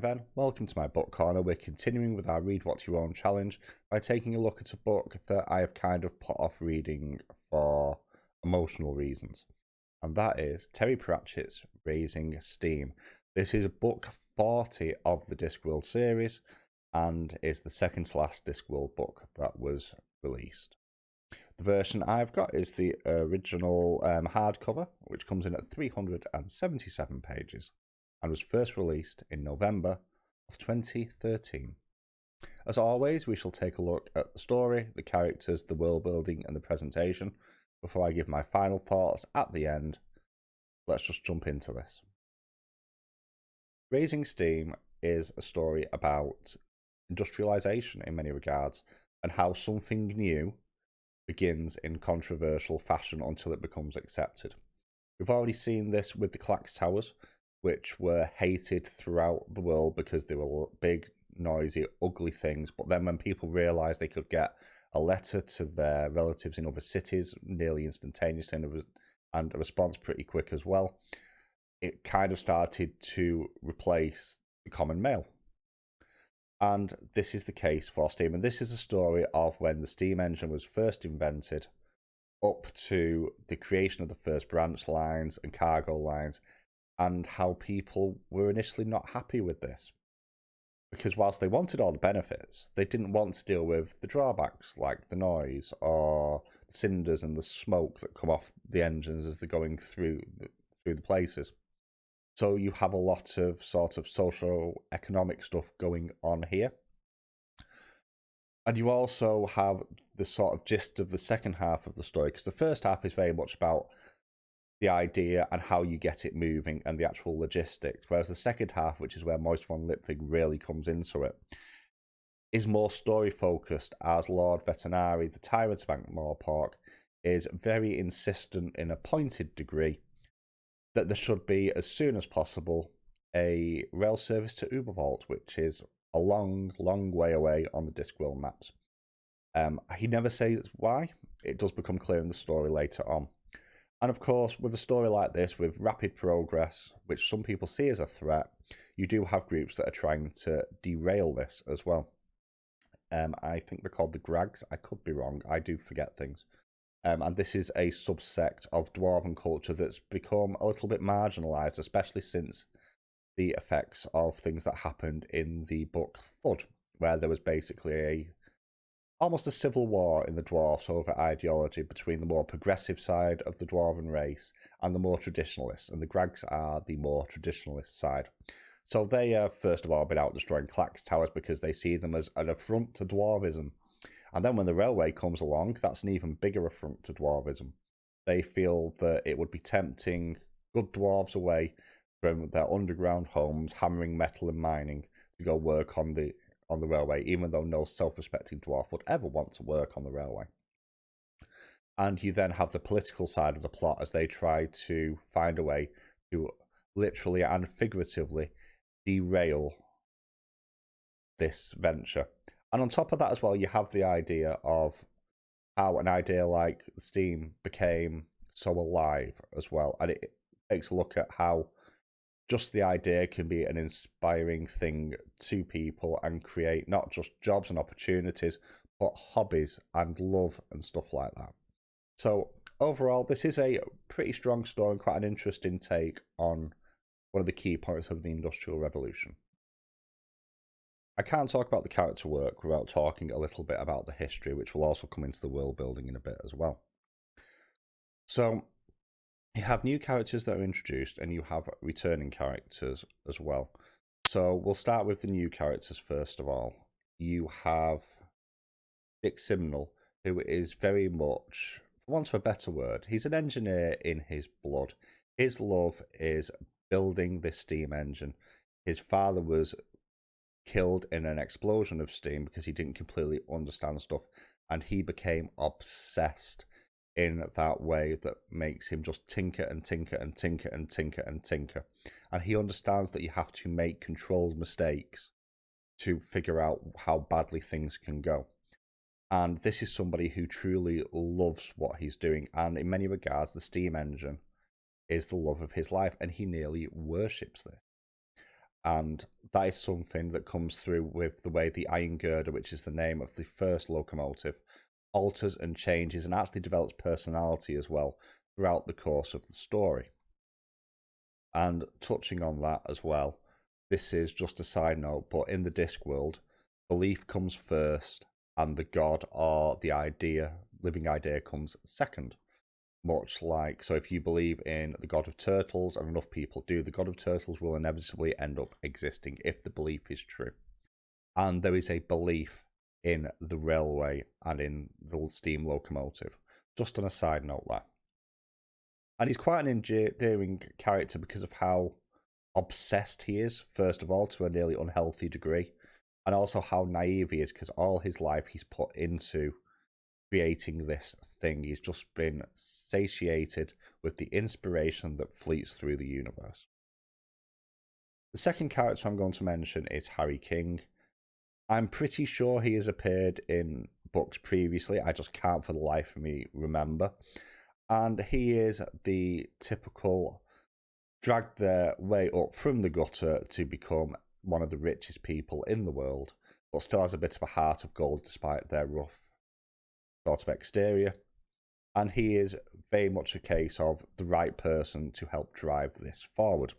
Ben. Welcome to my book corner. We're continuing with our Readwhatyouown challenge by taking a look at a book that I have kind of put off reading for emotional reasons. And that is Terry Pratchett's Raising Steam. This is book 40 of the Discworld series and is the second to last Discworld book that was released. The version I've got is the original hardcover, which comes in at 377 pages and was first released in November of 2013. As always, we shall take a look at the story, the characters, the world building and the presentation before I give my final thoughts at the end. Let's just jump into this. Raising Steam is a story about industrialization in many regards and how something new begins in controversial fashion until it becomes accepted. We've already seen this with the Clax Towers, which were hated throughout the world because they were big, noisy, ugly things. But then when people realised they could get a letter to their relatives in other cities nearly instantaneously and a response pretty quick as well, it kind of started to replace the common mail. And this is the case for Steam. And this is a story of when the steam engine was first invented up to the creation of the first branch lines and cargo lines, and how people were initially not happy with this. Because whilst they wanted all the benefits, they didn't want to deal with the drawbacks like the noise or the cinders and the smoke that come off the engines as they're going through the places. So you have a lot of sort of socio-economic stuff going on here. And you also have the sort of gist of the second half of the story, because the first half is very much about the idea and how you get it moving and the actual logistics, whereas the second half, which is where Moist Von Lipwig really comes into it, is more story focused, as Lord Vetinari, the tyrant of Ankh-Morpork, is very insistent in a pointed degree that there should be, as soon as possible, a rail service to Ubervault, which is a long, long way away on the Discworld maps. He never says why. It does become clear in the story later on. And of course, with a story like this, with rapid progress, which some people see as a threat, you do have groups that are trying to derail this as well. I think they're called the Grags. I could be wrong. I do forget things. And this is a subsect of Dwarven culture that's become a little bit marginalised, especially since the effects of things that happened in the book Thud, where there was basically almost a civil war in the dwarfs over ideology between the more progressive side of the dwarven race and the more traditionalists, and the Grags are the more traditionalist side. So they have first of all been out destroying Clax Towers because they see them as an affront to dwarvism. And then when the railway comes along, that's an even bigger affront to dwarvism. They feel that it would be tempting good dwarves away from their underground homes, hammering metal and mining, to go work on the railway, even though no self-respecting dwarf would ever want to work on the railway. And you then have the political side of the plot as they try to find a way to literally and figuratively derail this venture. And on top of that as well, you have the idea of how an idea like Steam became so alive as well. And it takes a look at how just the idea can be an inspiring thing to people and create not just jobs and opportunities, but hobbies and love and stuff like that. So overall, this is a pretty strong story and quite an interesting take on one of the key points of the Industrial Revolution. I can't talk about the character work without talking a little bit about the history, which will also come into the world building in a bit as well. So you have new characters that are introduced and you have returning characters as well. So we'll start with the new characters first of all. You have Dick Simnel, who is very much, for want of a better word, he's an engineer in his blood. His love is building this steam engine. His father was killed in an explosion of steam because he didn't completely understand stuff, and he became obsessed in that way that makes him just tinker and tinker and tinker and tinker and tinker. And he understands that you have to make controlled mistakes to figure out how badly things can go. And this is somebody who truly loves what he's doing, and in many regards the steam engine is the love of his life, and he nearly worships this. And that is something that comes through with the way the Iron Girder, which is the name of the first locomotive, alters and changes and actually develops personality as well throughout the course of the story. And touching on that as well, this is just a side note, but in the Discworld, belief comes first and the god or the idea, living idea, comes second. Much like, so if you believe in the god of turtles, and enough people do, the god of turtles will inevitably end up existing if the belief is true. And there is a belief in the railway and in the steam locomotive. Just on a side note there. And he's quite an endearing character because of how obsessed he is, first of all, to a nearly unhealthy degree, and also how naive he is, because all his life he's put into creating this thing. He's just been satiated with the inspiration that fleets through the universe. The second character I'm going to mention is Harry King. I'm pretty sure he has appeared in books previously. I just can't for the life of me remember. And he is the typical dragged their way up from the gutter to become one of the richest people in the world, but still has a bit of a heart of gold despite their rough sort of exterior. And he is very much a case of the right person to help drive this forward.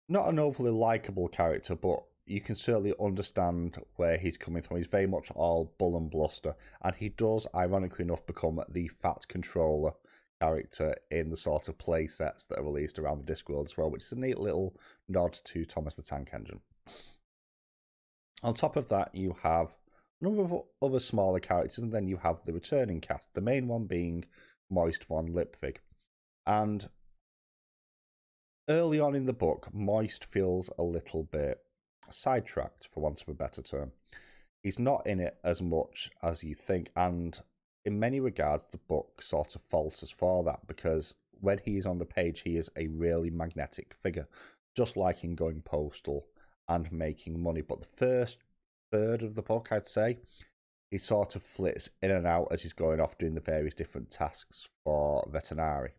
Not an overly likeable character, but you can certainly understand where he's coming from. He's very much all bull and bluster, and he does, ironically enough, become the Fat Controller character in the sort of play sets that are released around the Discworld as well, which is a neat little nod to Thomas the Tank Engine. On top of that, you have a number of other smaller characters, and then you have the returning cast, the main one being Moist Von Lipwig. And early on in the book, Moist feels a little bit sidetracked, for want of a better term. He's not in it as much as you think, and in many regards, the book sort of falters for that, because when he is on the page, he is a really magnetic figure, just like in Going Postal and Making Money. But the first third of the book, I'd say, he sort of flits in and out as he's going off doing the various different tasks for Vetinari.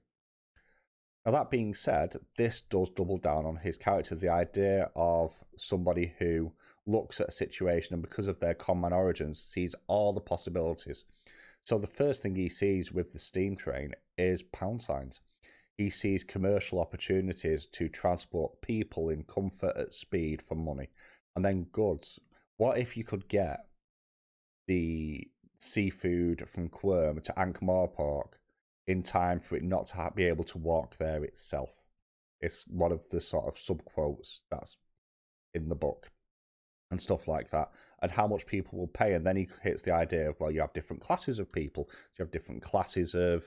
Now, that being said, this does double down on his character, the idea of somebody who looks at a situation and because of their common origins sees all the possibilities. So the first thing he sees with the steam train is pound signs. He sees commercial opportunities to transport people in comfort at speed for money. And then goods. What if you could get the seafood from Quirm to Ankh-Morpork in time for it not to be able to walk there itself? It's one of the sort of sub-quotes that's in the book and stuff like that, and how much people will pay. And then he hits the idea of, well, you have different classes of people, so you have different classes of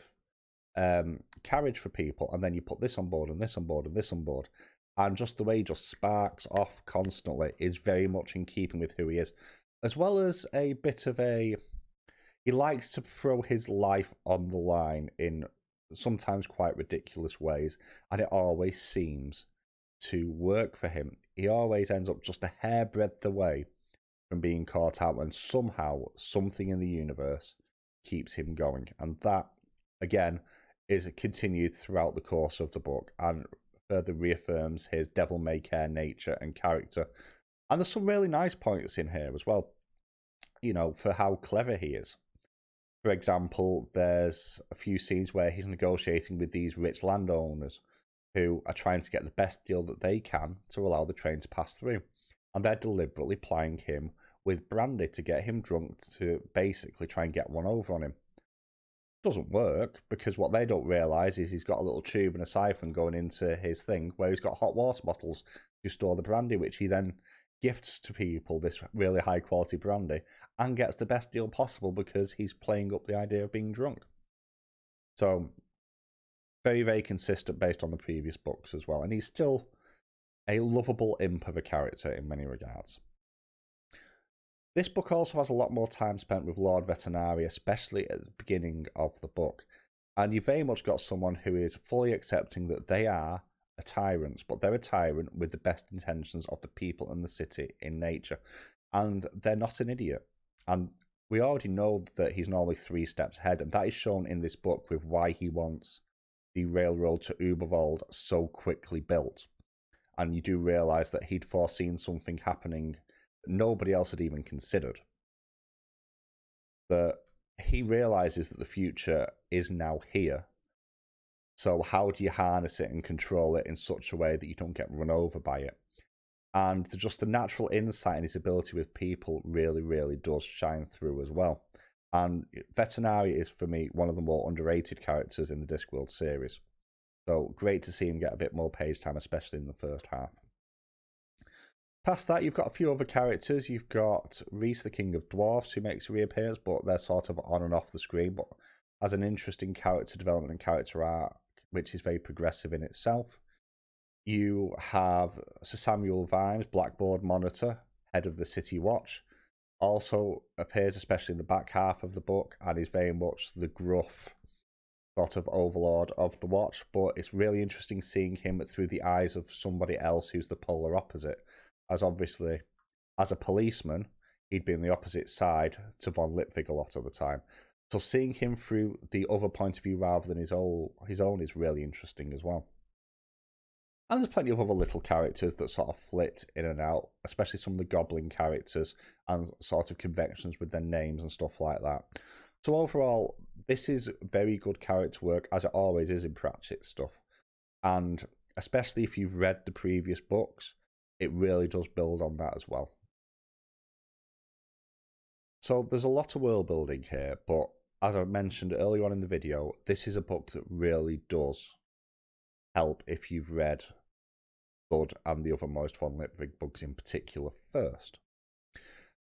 carriage for people, and then you put this on board and this on board and this on board, and just the way he just sparks off constantly is very much in keeping with who he is, as well as a bit of a, he likes to throw his life on the line in sometimes quite ridiculous ways, and it always seems to work for him. He always ends up just a hairbreadth away from being caught out, and somehow something in the universe keeps him going. And that, again, is continued throughout the course of the book and further reaffirms his devil-may-care nature and character. And there's some really nice points in here as well, you know, for how clever he is. For example, there's a few scenes where he's negotiating with these rich landowners who are trying to get the best deal that they can to allow the train to pass through. And they're deliberately plying him with brandy to get him drunk, to basically try and get one over on him. Doesn't work, because what they don't realise is he's got a little tube and a siphon going into his thing where he's got hot water bottles to store the brandy, which he then gifts to people, this really high quality brandy, and gets the best deal possible because he's playing up the idea of being drunk. So very, very consistent based on the previous books as well. And he's still a lovable imp of a character in many regards. This book also has a lot more time spent with Lord Vetinari, especially at the beginning of the book. And you've very much got someone who is fully accepting that they are a tyrant, but they're a tyrant with the best intentions of the people and the city in nature. And they're not an idiot. And we already know that he's normally 3 steps ahead, and that is shown in this book with why he wants the railroad to Uberwald so quickly built. and you do realise that he'd foreseen something happening that nobody else had even considered. That he realises that the future is now here. So how do you harness it and control it in such a way that you don't get run over by it? And just the natural insight and his ability with people really, really does shine through as well. And Vetinari is, for me, one of the more underrated characters in the Discworld series. So great to see him get a bit more page time, especially in the first half. Past that, you've got a few other characters. You've got Reese, the King of Dwarfs, who makes a reappearance, but they're sort of on and off the screen, but has an interesting character development and character arc, which is very progressive in itself. You have Sir Samuel Vimes, Blackboard Monitor, head of the City Watch, also appears especially in the back half of the book and is very much the gruff sort of overlord of the Watch, but it's really interesting seeing him through the eyes of somebody else who's the polar opposite, as obviously, as a policeman, he'd be on the opposite side to Von Lipwig a lot of the time. So seeing him through the other point of view rather than his own is really interesting as well. And there's plenty of other little characters that sort of flit in and out, especially some of the goblin characters and sort of conventions with their names and stuff like that. So overall, this is very good character work, as it always is in Pratchett's stuff. And especially if you've read the previous books, it really does build on that as well. So there's a lot of world building here, but as I mentioned earlier on in the video, this is a book that really does help if you've read Bud and the other Moist Von Lipwig books in particular first.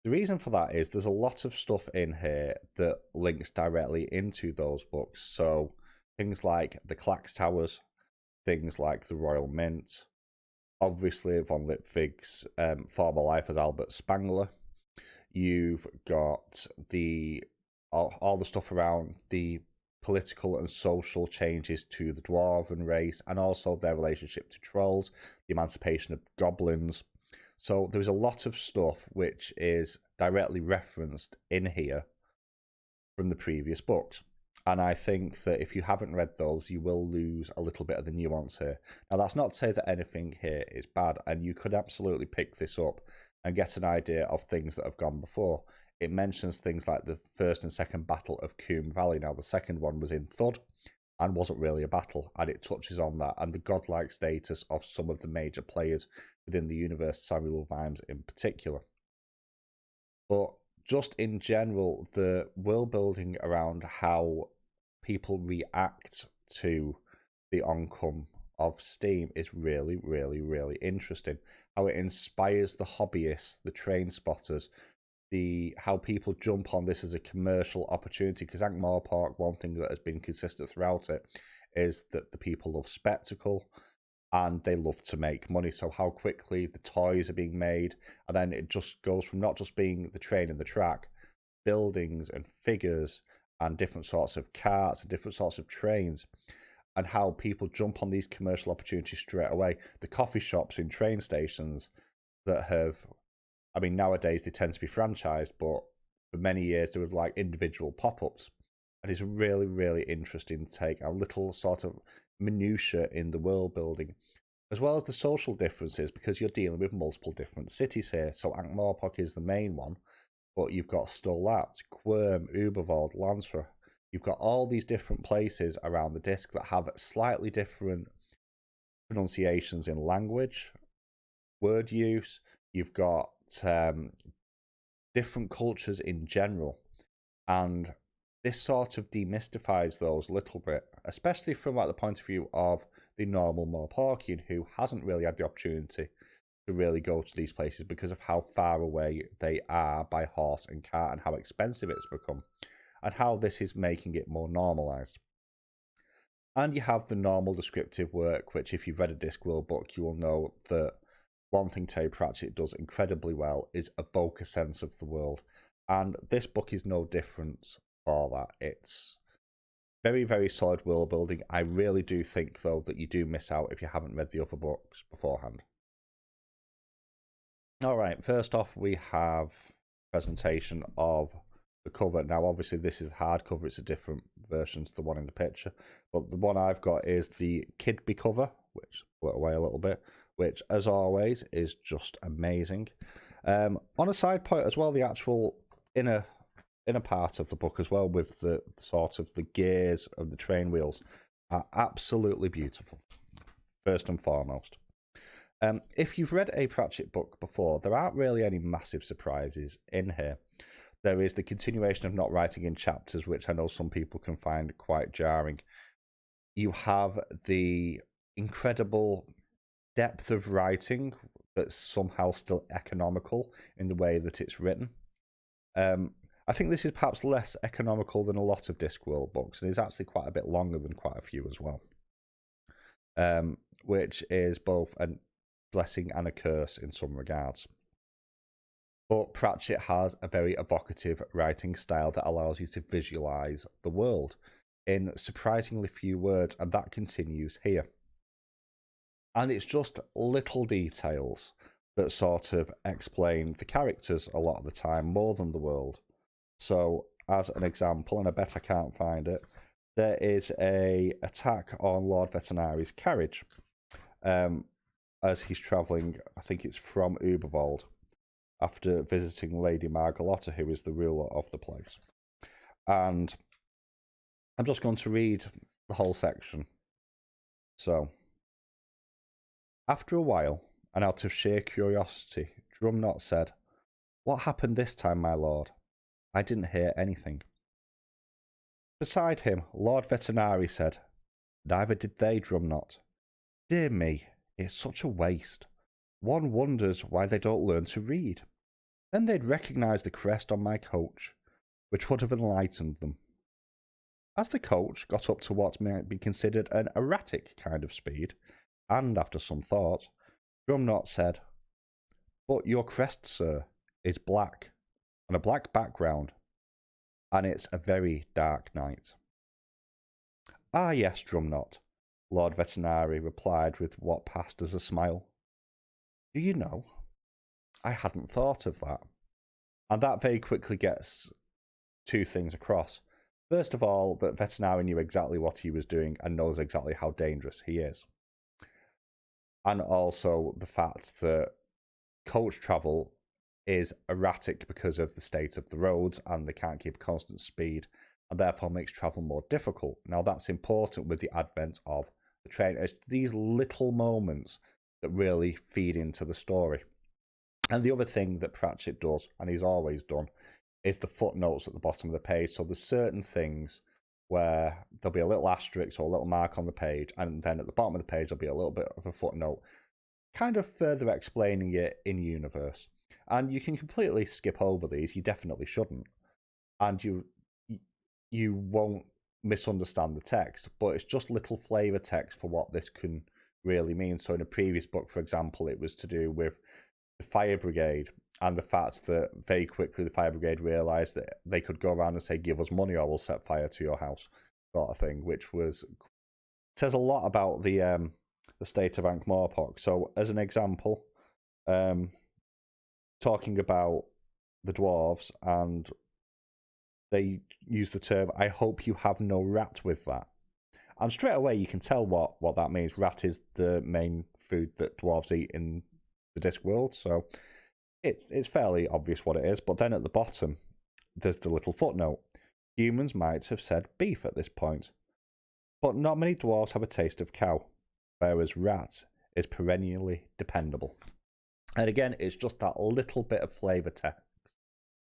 The reason for that is there's a lot of stuff in here that links directly into those books. So things like the Clax Towers, things like the Royal Mint, obviously Von Lipwig's former life as Albert Spangler. You've got all the stuff around the political and social changes to the Dwarven race, and also their relationship to trolls, the emancipation of goblins. So there's a lot of stuff which is directly referenced in here from the previous books. And I think that if you haven't read those, you will lose a little bit of the nuance here. Now, that's not to say that anything here is bad, and you could absolutely pick this up and get an idea of things that have gone before. It mentions things like the first and second battle of Coombe Valley. Now, the second one was in Thud and wasn't really a battle, and it touches on that and the godlike status of some of the major players within the universe, Samuel Vimes in particular. But just in general, the world building around how people react to the oncome of Steam is really, really, really interesting. How it inspires the hobbyists, the train spotters, how people jump on this as a commercial opportunity, because Ankh-Morpork, one thing that has been consistent throughout it is that the people love spectacle and they love to make money. So how quickly the toys are being made, and then it just goes from not just being the train and the track, buildings and figures and different sorts of carts and different sorts of trains, and how people jump on these commercial opportunities straight away. The coffee shops in train stations that have, I mean, nowadays they tend to be franchised, but for many years they were like individual pop-ups. And it's really, really interesting to take a little sort of minutiae in the world building, as well as the social differences, because you're dealing with multiple different cities here. So Ankh-Morpork is the main one, but you've got Stolat, Quirm, Uberwald, Lansra. You've got all these different places around the disc that have slightly different pronunciations in language, word use. You've got different cultures in general, and this sort of demystifies those a little bit, especially from like the point of view of the normal Morporkian who hasn't really had the opportunity to really go to these places because of how far away they are by horse and cart and how expensive it's become, and how this is making it more normalized. And you have the normal descriptive work, which if you've read a Discworld book, you will know that one thing Terry Pratchett does incredibly well is evoke a sense of the world. And this book is no different for that. It's very, very solid world building. I really do think, though, that you do miss out if you haven't read the other books beforehand. Alright, first off, we have presentation of the cover. Now, obviously, this is hardcover. It's a different version to the one in the picture. But the one I've got is the Kidby cover, which blew it away a little bit, which, as always, is just amazing. On a side point as well, the actual inner part of the book as well, with the sort of the gears of the train wheels, are absolutely beautiful, first and foremost. If you've read a Pratchett book before, there aren't really any massive surprises in here. There is the continuation of not writing in chapters, which I know some people can find quite jarring. You have the incredible depth of writing that's somehow still economical in the way that it's written. I think this is perhaps less economical than a lot of Discworld books, and is actually quite a bit longer than quite a few as well. Which is both a blessing and a curse in some regards. But Pratchett has a very evocative writing style that allows you to visualize the world in surprisingly few words, and that continues here. And it's just little details that sort of explain the characters a lot of the time more than the world. So, as an example, and I bet I can't find it, there is a attack on Lord Vetinari's carriage as he's travelling, I think it's from Uberwald, after visiting Lady Margalotta, who is the ruler of the place. And I'm just going to read the whole section. So, after a while, and out of sheer curiosity, Drumknot said, "What happened this time, my lord? I didn't hear anything." Beside him, Lord Vetinari said, "Neither did they, Drumknot. Dear me, it's such a waste. One wonders why they don't learn to read. Then they'd recognise the crest on my coach, which would have enlightened them." As the coach got up to what might be considered an erratic kind of speed, and after some thought, Drumknot said, "But your crest, sir, is black, on a black background, and it's a very dark night." "Ah, yes, Drumknot," Lord Vetinari replied with what passed as a smile. "Do you know, I hadn't thought of that." And that very quickly gets two things across. First of all, that Vetinari knew exactly what he was doing and knows exactly how dangerous he is. And also the fact that coach travel is erratic because of the state of the roads, and they can't keep constant speed, and therefore makes travel more difficult. Now, that's important with the advent of the train. It's these little moments that really feed into the story. And the other thing that Pratchett does, and he's always done, is the footnotes at the bottom of the page. So there's certain things where there'll be a little asterisk or a little mark on the page, and then at the bottom of the page there'll be a little bit of a footnote, kind of further explaining it in universe. And you can completely skip over these. You definitely shouldn't, and you won't misunderstand the text. But it's just little flavor text for what this can really mean. So in a previous book, for example, it was to do with the fire brigade, and the fact that very quickly the fire brigade realised that they could go around and say, "Give us money or we'll set fire to your house," sort of thing, which says a lot about the state of Ankh-Morpork. So as an example, talking about the dwarves, and they use the term, "I hope you have no rat with that." And straight away you can tell what that means. Rat is the main food that dwarves eat in the Discworld, so it's fairly obvious what it is. But then at the bottom, there's the little footnote. Humans might have said beef at this point, but not many dwarves have a taste of cow, whereas rat is perennially dependable. And again, it's just that little bit of flavour text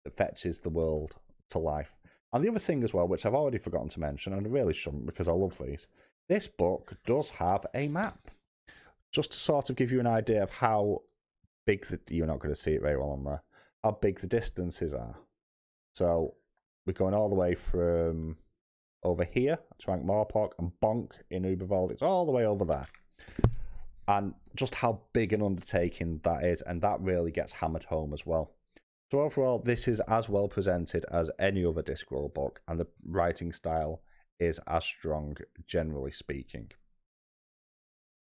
that fetches the world to life. And the other thing as well, which I've already forgotten to mention, and I really shouldn't because I love these, this book does have a map. Just to sort of give you an idea of how big you're not going to see it very well on there, how big the distances are. So we're going all the way from over here to Ankh-Morpork, and Bonk in Uberwald, it's all the way over there. And just how big an undertaking that is, and that really gets hammered home as well. So overall, this is as well presented as any other Discworld book, and the writing style is as strong, generally speaking.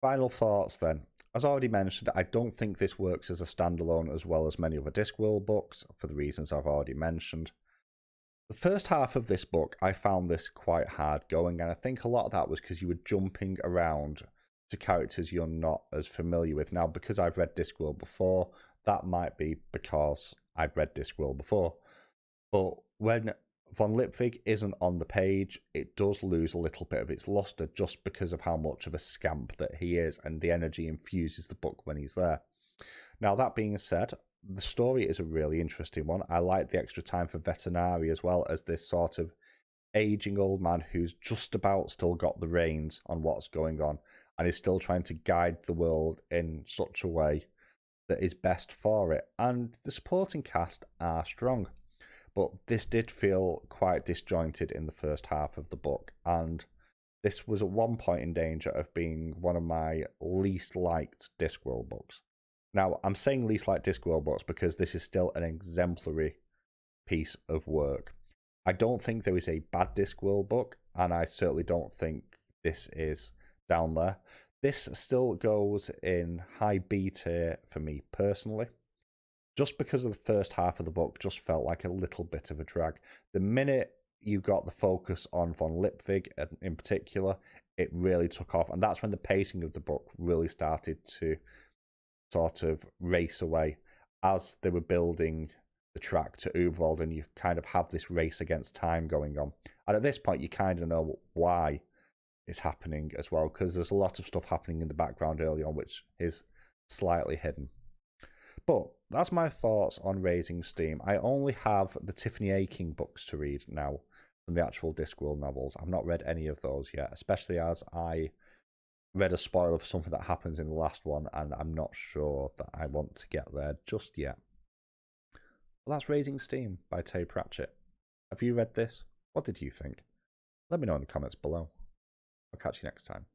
Final thoughts then. As already mentioned, I don't think this works as a standalone as well as many other Discworld books, for the reasons I've already mentioned. The first half of this book, I found this quite hard going, and I think a lot of that was because you were jumping around to characters you're not as familiar with. Now, because I've read Discworld before, that might be because I've read Discworld before. But when Von Lipwig isn't on the page, it does lose a little bit of its luster just because of how much of a scamp that he is, and the energy infuses the book when he's there. Now, that being said, the story is a really interesting one. I like the extra time for Vetinari as well, as this sort of aging old man who's just about still got the reins on what's going on and is still trying to guide the world in such a way that is best for it. And the supporting cast are strong. But this did feel quite disjointed in the first half of the book, and this was at one point in danger of being one of my least liked Discworld books. Now, I'm saying least liked Discworld books because this is still an exemplary piece of work. I don't think there is a bad Discworld book, and I certainly don't think this is down there. This still goes in high B tier for me personally, just because of the first half of the book just felt like a little bit of a drag. The minute you got the focus on Von Lipwig in particular, it really took off, and that's when the pacing of the book really started to sort of race away as they were building the track to Uberwald, and you kind of have this race against time going on. And at this point, you kind of know why it's happening as well, because there's a lot of stuff happening in the background early on, which is slightly hidden. But that's my thoughts on Raising Steam. I only have the Tiffany Aching books to read now from the actual Discworld novels. I've not read any of those yet, especially as I read a spoiler of something that happens in the last one, and I'm not sure that I want to get there just yet. Well, that's Raising Steam by Terry Pratchett. Have you read this? What did you think? Let me know in the comments below. I'll catch you next time.